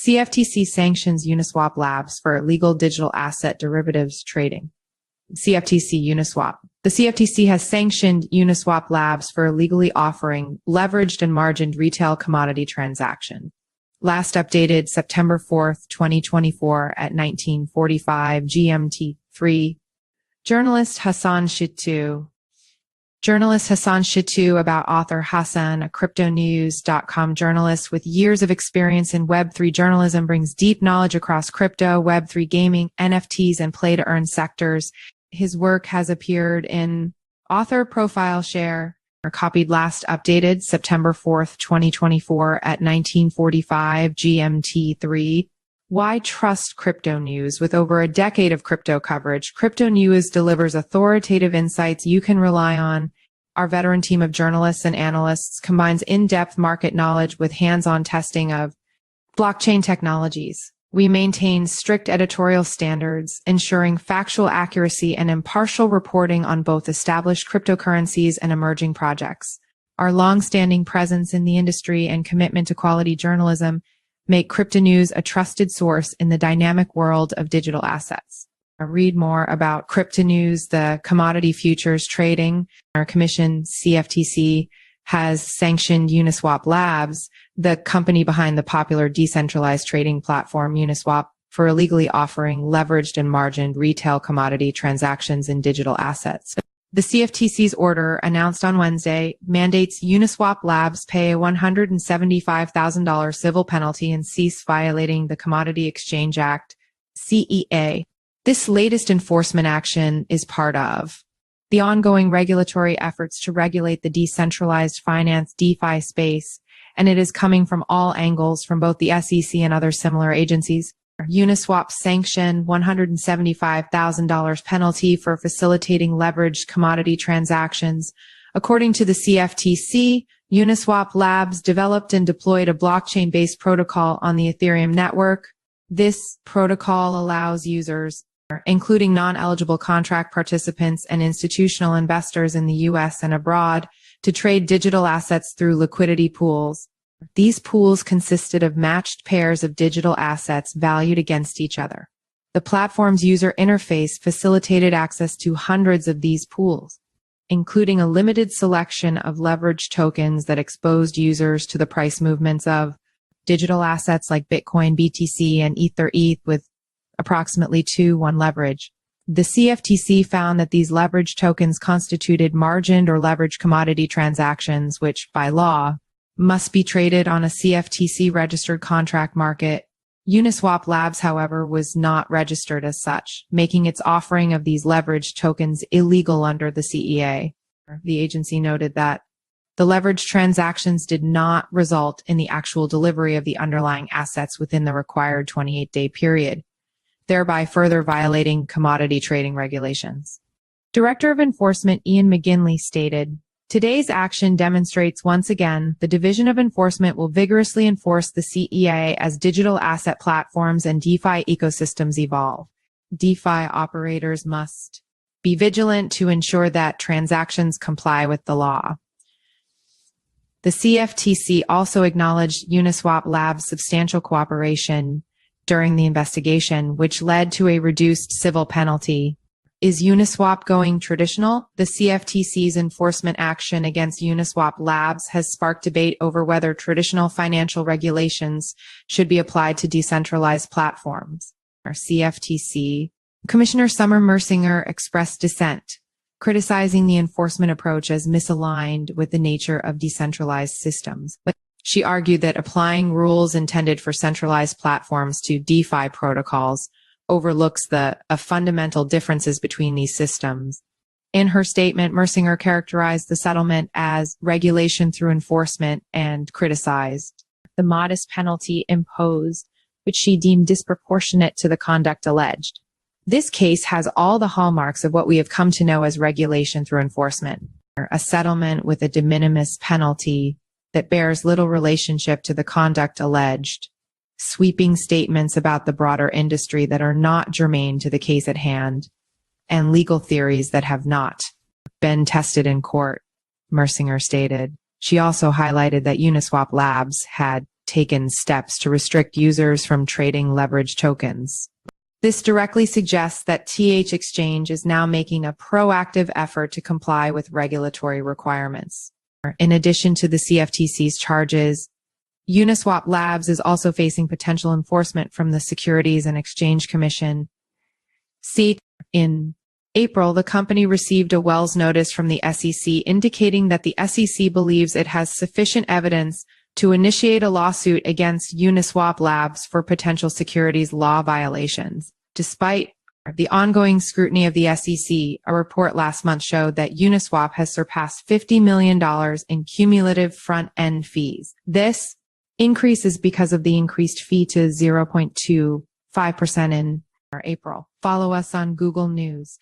CFTC sanctions Uniswap Labs for illegal digital asset derivatives trading. CFTC Uniswap. The CFTC has sanctioned Uniswap Labs for illegally offering leveraged and margined retail commodity transactions. Last updated September 4th, 2024 at 1945 GMT3. Journalist Hassan Shittu about author Hassan, a cryptonews.com journalist with years of experience in Web3 journalism, brings deep knowledge across crypto, Web3 gaming, NFTs, and play-to-earn sectors. His work has appeared in Author Profile Share, or copied last updated September 4th, 2024 at 1945 GMT3. Why trust Cryptonews? With over a decade of crypto coverage, Cryptonews delivers authoritative insights you can rely on. Our veteran team of journalists and analysts combines in-depth market knowledge with hands-on testing of blockchain technologies. We maintain strict editorial standards, ensuring factual accuracy and impartial reporting on both established cryptocurrencies and emerging projects. Our long-standing presence in the industry and commitment to quality journalism make Cryptonews a trusted source in the dynamic world of digital assets. Read more about Cryptonews, the commodity futures trading. Our commission, CFTC, has sanctioned Uniswap Labs, the company behind the popular decentralized trading platform Uniswap, for illegally offering leveraged and margined retail commodity transactions in digital assets. The CFTC's order, announced on Wednesday, mandates Uniswap Labs pay a $175,000 civil penalty and cease violating the Commodity Exchange Act, CEA. This latest enforcement action is part of the ongoing regulatory efforts to regulate the decentralized finance DeFi space, and it is coming from all angles from both the SEC and other similar agencies. Uniswap sanctioned $175,000 penalty for facilitating leveraged commodity transactions. According to the CFTC, Uniswap Labs developed and deployed a blockchain-based protocol on the Ethereum network. This protocol allows users, including non-eligible contract participants and institutional investors in the US and abroad, to trade digital assets through liquidity pools. These pools consisted of matched pairs of digital assets valued against each other. The platform's user interface facilitated access to hundreds of these pools, including a limited selection of leveraged tokens that exposed users to the price movements of digital assets like Bitcoin, BTC, and ETH with approximately 2-1 leverage. The CFTC found that these leveraged tokens constituted margined or leveraged commodity transactions, which, by law, must be traded on a CFTC-registered contract market. Uniswap Labs, however, was not registered as such, making its offering of these leveraged tokens illegal under the CEA. The agency noted that the leveraged transactions did not result in the actual delivery of the underlying assets within the required 28-day period, thereby further violating commodity trading regulations. Director of Enforcement Ian McGinley stated, "Today's action demonstrates once again the Division of Enforcement will vigorously enforce the CEA as digital asset platforms and DeFi ecosystems evolve. DeFi operators must be vigilant to ensure that transactions comply with the law." The CFTC also acknowledged Uniswap Labs' substantial cooperation during the investigation, which led to a reduced civil penalty. Is Uniswap going traditional? The CFTC's enforcement action against Uniswap Labs has sparked debate over whether traditional financial regulations should be applied to decentralized platforms. Our CFTC Commissioner Summer Mersinger expressed dissent, criticizing the enforcement approach as misaligned with the nature of decentralized systems. But she argued that applying rules intended for centralized platforms to DeFi protocols overlooks the fundamental differences between these systems. In her statement, Mersinger characterized the settlement as regulation through enforcement and criticized the modest penalty imposed, which she deemed disproportionate to the conduct alleged. This case has all the hallmarks of what we have come to know as regulation through enforcement, a settlement with a de minimis penalty that bears little relationship to the conduct alleged, sweeping statements about the broader industry that are not germane to the case at hand, and legal theories that have not been tested in court, Mersinger stated. She also highlighted that Uniswap Labs had taken steps to restrict users from trading leveraged tokens. This directly suggests that TH Exchange is now making a proactive effort to comply with regulatory requirements. In addition to the CFTC's charges, Uniswap Labs is also facing potential enforcement from the Securities and Exchange Commission. In April, the company received a Wells notice from the SEC indicating that the SEC believes it has sufficient evidence to initiate a lawsuit against Uniswap Labs for potential securities law violations. Despite the ongoing scrutiny of the SEC, a report last month showed that Uniswap has surpassed $50 million in cumulative front-end fees. This increase is because of the increased fee to 0.25% in April. Follow us on Google News.